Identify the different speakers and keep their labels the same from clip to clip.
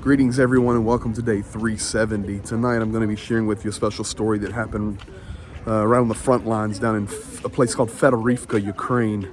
Speaker 1: Greetings everyone and welcome to day 370. Tonight I'm going to be sharing with you a special story that happened right on the front lines down in a place called Fedorivka, Ukraine.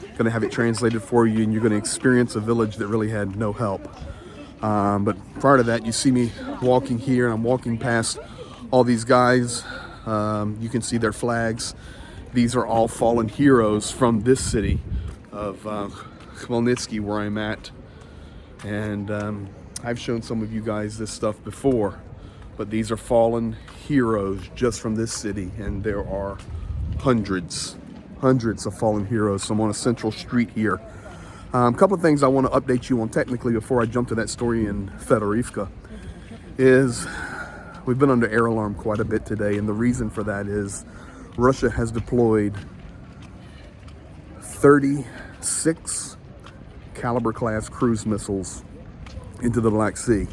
Speaker 1: Going to have it translated for you and you're going to experience a village that really had no help. But prior to that, you see me walking here and I'm walking past all these guys. You can see their flags. These are all fallen heroes from this city of Khmelnytsky where I'm at. And I've shown some of you guys this stuff before, but these are fallen heroes just from this city, and there are hundreds of fallen heroes. So I'm on a central street here. A couple of things I want to update you on technically before I jump to that story in Fedorivka is we've been under air alarm quite a bit today, and the reason for that is Russia has deployed 36 Caliber class cruise missiles into the Black Sea.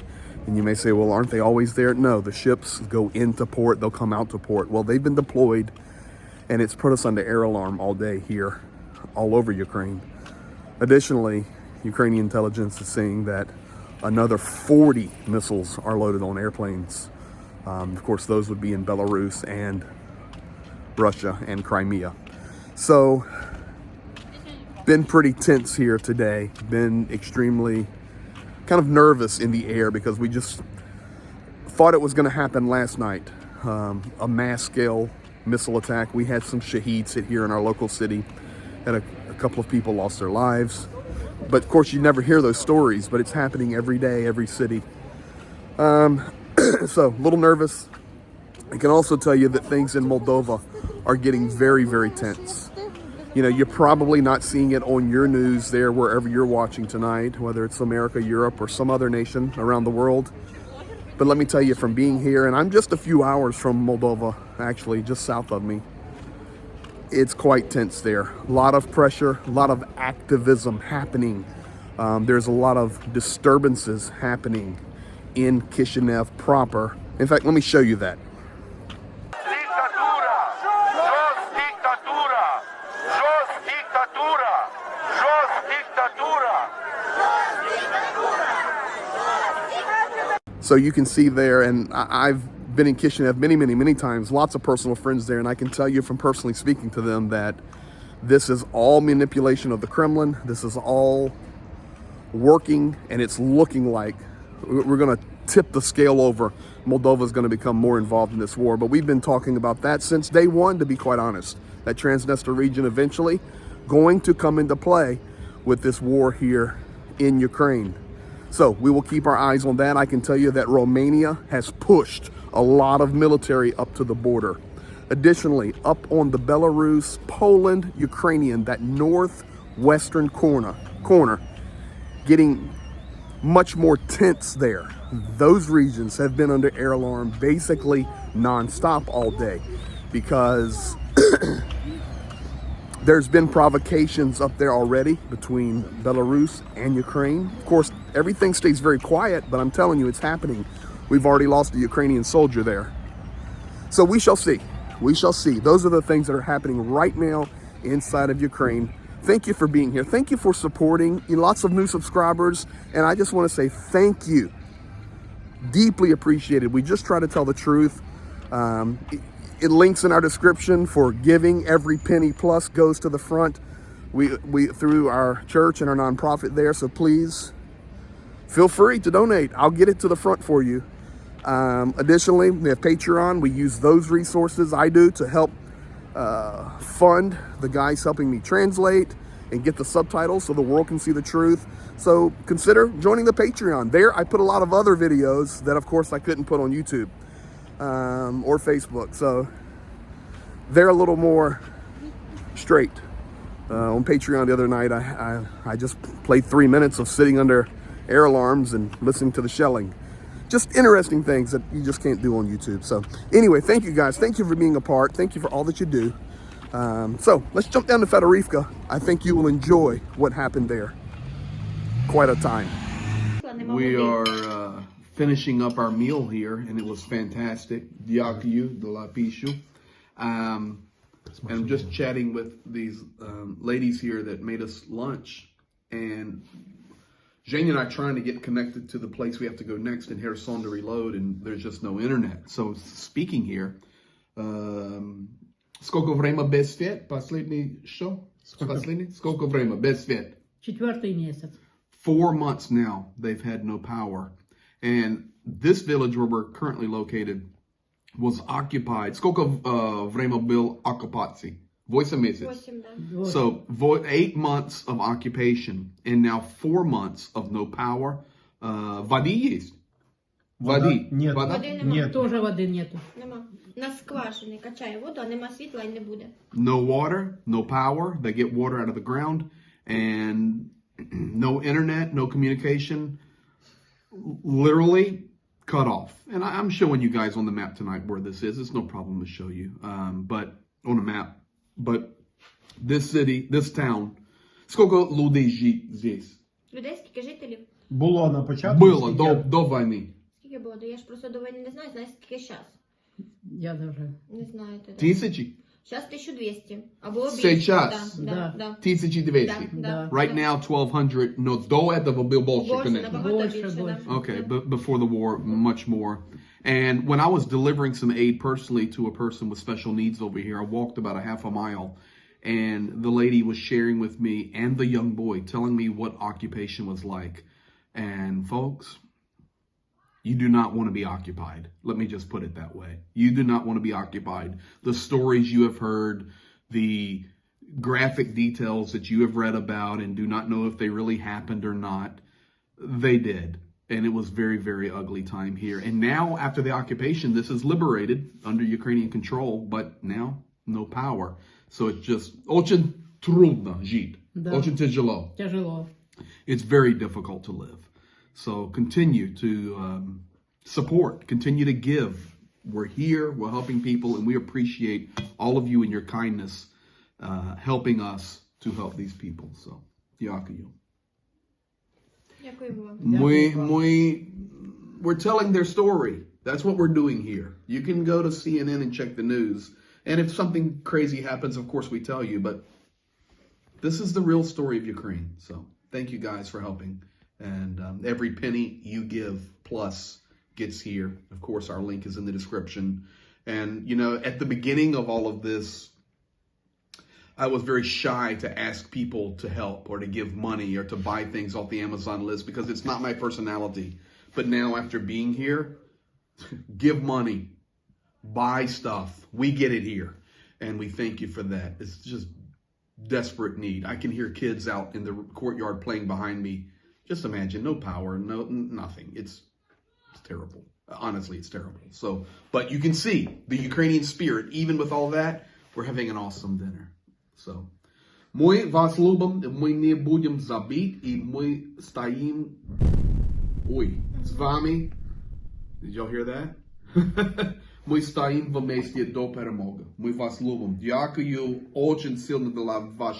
Speaker 1: And you may say, well, aren't they always there? No, the ships go into port, they'll come out to port. Well, they've been deployed and it's put us under air alarm all day here, all over Ukraine. Additionally, Ukrainian intelligence is saying that another 40 missiles are loaded on airplanes. Of course, those would be in Belarus and Russia and Crimea. So, been pretty tense here today, been extremely kind of nervous in the air because we just thought it was going to happen last night. A mass scale missile attack. We had some shaheeds hit here in our local city, and a couple of people lost their lives. But of course, you never hear those stories, but it's happening every day, every city. So a little nervous. I can also tell you that things in Moldova are getting very, very tense. You know, you're probably not seeing it on your news there, wherever you're watching tonight, whether it's America, Europe, or some other nation around the world. But let me tell you, from being here, and I'm just a few hours from Moldova, actually, just south of me, it's quite tense there. A lot of pressure, a lot of activism happening. There's a lot of disturbances happening in Chisinau proper. In fact, let me show you that. So you can see there, and I've been in Chisinau many times, lots of personal friends there, and I can tell you from personally speaking to them that this is all manipulation of the Kremlin. This is all working, and it's looking like we're going to tip the scale over. Moldova is going to become more involved in this war, but we've been talking about that since day one, to be quite honest. That Transnistria region eventually going to come into play with this war here in Ukraine. So we will keep our eyes on that. I can tell you that Romania has pushed a lot of military up to the border. Additionally, up on the Belarus, Poland, Ukrainian, that northwestern corner, getting much more tense there. Those regions have been under air alarm basically nonstop all day because there's been provocations up there already between Belarus and Ukraine. Of course, everything stays very quiet, but I'm telling you, it's happening. We've already lost a Ukrainian soldier there. So we shall see. We shall see. Those are the things that are happening right now inside of Ukraine. Thank you for being here. Thank you for supporting. Lots of new subscribers. And I just want to say thank you. Deeply appreciated. We just try to tell the truth. It links in our description for giving. Every penny plus goes to the front. We through our church and our nonprofit there. So please feel free to donate. I'll get it to the front for you. Additionally, we have Patreon. We use those resources, I do, to help fund the guys helping me translate and get the subtitles so the world can see the truth. So consider joining the Patreon. There I put a lot of other videos that of course I couldn't put on YouTube or Facebook. So they're a little more straight. On Patreon the other night, I just played 3 minutes of sitting under air alarms and listening to the shelling. Just interesting things that you just can't do on YouTube. So anyway, thank you guys. Thank you for being a part. Thank you for all that you do. So let's jump down to Fedorivka. I think you will enjoy what happened there. Quite a time. We are finishing up our meal here, and it was fantastic. Дякую, dola pishu. And I'm just chatting with these ladies here that made us lunch. And Jane and I trying to get connected to the place we have to go next in Kherson to reload, and there's just no internet. So speaking here, сколько время без свет? Последний что? Последний? Сколько время без свет?
Speaker 2: 4-й месяц.
Speaker 1: 4 months now they've had no power. And this village where we're currently located was occupied. Сколько время был оккупации? 8 месяцев.
Speaker 3: 8, да.
Speaker 1: So 8 months of occupation and now 4 months of no power. Воды есть? Воды.
Speaker 4: Нет.
Speaker 1: Вода?
Speaker 3: Води нема.
Speaker 4: Нет.
Speaker 2: Тоже воды нету.
Speaker 3: Нема. На скважини качає воду, а нема світла і не буде.
Speaker 1: No water, no power. They get water out of the ground, and no internet, no communication. Literally cut off. And I'm showing you guys on the map tonight where this is. It's no problem to show you, but on a map. But this city, this town, сколько людей здесь?
Speaker 3: Людей, скільки жителів?
Speaker 4: Було на початку.
Speaker 1: Было
Speaker 4: скільки-
Speaker 1: до войны.
Speaker 3: Скільки було? Я ж просто до війни не знаю, знаю, скільки зараз.
Speaker 2: Я даже.
Speaker 3: Не знаю тоді.
Speaker 1: Тысячи?
Speaker 3: Зараз 1200. А було більше.
Speaker 1: Сейчас?
Speaker 3: Да,
Speaker 2: Да.
Speaker 3: да,
Speaker 1: 1200.
Speaker 3: да.
Speaker 1: Right now, 1200. No, до этого был больше,
Speaker 3: Більше,
Speaker 1: конечно.
Speaker 3: набагато
Speaker 2: Більше,
Speaker 3: більше, да.
Speaker 2: більше.
Speaker 1: Okay, but before the war, much more. And when I was delivering some aid personally to a person with special needs over here, I walked about a half a mile, and the lady was sharing with me and the young boy telling me what occupation was like. And folks, you do not want to be occupied. Let me just put it that way. You do not want to be occupied. The stories you have heard, the graphic details that you have read about and do not know if they really happened or not, they did. And it was very, very ugly time here. And now, after the occupation, this is liberated under Ukrainian control, but now no power. So it's just очень трудно жить.
Speaker 2: Да.
Speaker 1: Очень тяжело.
Speaker 2: Тяжело.
Speaker 1: It's very difficult to live. So continue to support, continue to give. We're here, we're helping people, and we appreciate all of you and your kindness helping us to help these people. So, дякую.
Speaker 3: Дякуємо вам.
Speaker 1: We're telling their story. That's what we're doing here. You can go to CNN and check the news. And if something crazy happens, of course we tell you, but this is the real story of Ukraine. So thank you guys for helping. And every penny you give plus gets here. Of course, our link is in the description. And, you know, at the beginning of all of this, I was very shy to ask people to help or to give money or to buy things off the Amazon list because it's not my personality. But now after being here, give money, buy stuff. We get it here. And we thank you for that. It's just desperate need. I can hear kids out in the courtyard playing behind me. Just imagine, no power, no nothing. It's terrible. Honestly, it's terrible. So, but you can see the Ukrainian spirit, even with all that, we're having an awesome dinner. So, мы вас любим, мы не будем забыть, и мы стоим, с вами. Did y'all hear that? Мы стоим вместе до перемоги. Мы вас любим. Дякую очень сильно за ваш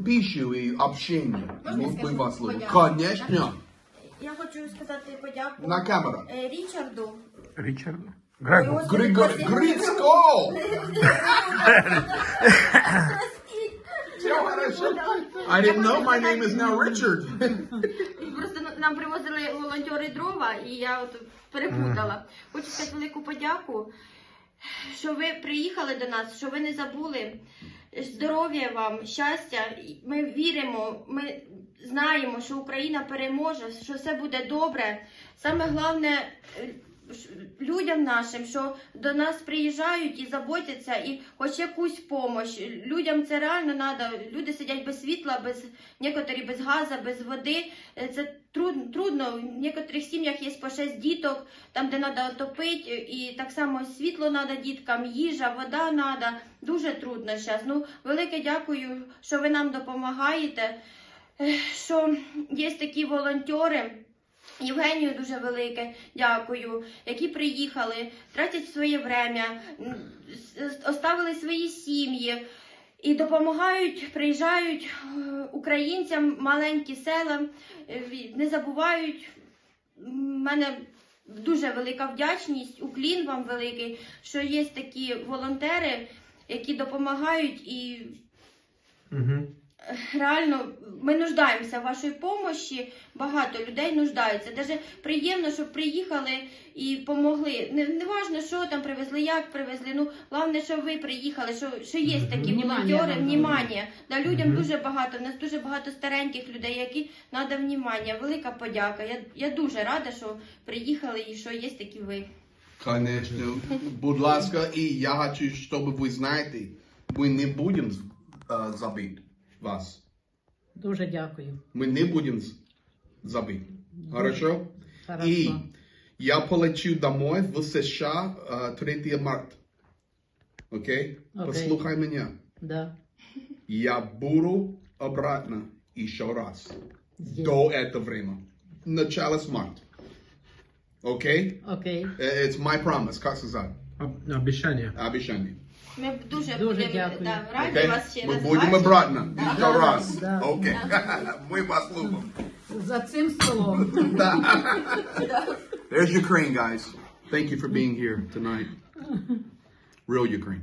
Speaker 1: пищу и общение. Мы вас любим. Конечно.
Speaker 3: Я хочу сказати подяку
Speaker 1: На камеру.
Speaker 3: Річарду.
Speaker 4: Річард. Грегор.
Speaker 1: Грицько! I didn't know my name is now Richard.
Speaker 3: Просто нам привозили волонтери дрова, і я от перепутала. Хочу сказати велику подяку, що ви приїхали до нас, що ви не забули. Здоров'я вам, щастя. Ми віримо, ми знаємо, що Україна переможе, що все буде добре. Саме головне людям нашим, що до нас приїжджають і заботяться, і хоч якусь допомогу. Людям це реально треба. Люди сидять без світла, некоторі без газу, без води. Це трудно. В некоторих сім'ях є по 6 діток, там, де треба топити, і так само світло треба діткам, їжа, вода треба. Дуже трудно зараз. Ну, велике дякую, що ви нам допомагаєте, що є такі волонтери. Євгенію дуже велике дякую, які приїхали, тратять своє время, оставили свої сім'ї і допомагають, приїжджають українцям, маленькі села, не забувають. У мене дуже велика вдячність, уклін вам великий, що є такі волонтери, які допомагають і реально ми нуждаємося в вашій допомогі, багато людей нуждаються. Даже приємно, що приїхали і помогли. Не важно, що там привезли, як привезли. Ну, головне, що ви приїхали, що є такі
Speaker 2: Внимання
Speaker 3: волонтери,
Speaker 2: нам
Speaker 3: внимання. Да, людям дуже багато, у нас дуже багато стареньких людей, які треба внимання. Велика подяка. Я дуже рада, що приїхали і що є такі ви.
Speaker 5: Конечно. Будь ласка, і я хочу, щоб ви знаєте, ми не будемо забити вас.
Speaker 2: Дуже дякую.
Speaker 5: Ми не будемо забити. Хорошо?
Speaker 2: Хорошо.
Speaker 5: І я полечу домой в США 3 марта. Окей? Послухай мене.
Speaker 2: Да.
Speaker 5: Я буду обратно еще раз.
Speaker 2: Здесь.
Speaker 5: До этого времени. Начало с марта. Окей?
Speaker 2: Окей.
Speaker 5: It's my promise, как сказать.
Speaker 4: Обіцяння.
Speaker 5: Обещание.
Speaker 3: Ми дуже
Speaker 2: Дуже
Speaker 3: будемо
Speaker 2: дякую.
Speaker 3: да, раді
Speaker 5: Окей?
Speaker 3: вас ще
Speaker 5: Ми
Speaker 3: раз
Speaker 5: будемо
Speaker 3: бачити.
Speaker 5: обратно. Еще раз.
Speaker 2: Да.
Speaker 5: Окей. Ми вас любимо.
Speaker 2: За цим столом.
Speaker 5: There's Ukraine, guys. Thank you for being here tonight. Real Ukraine.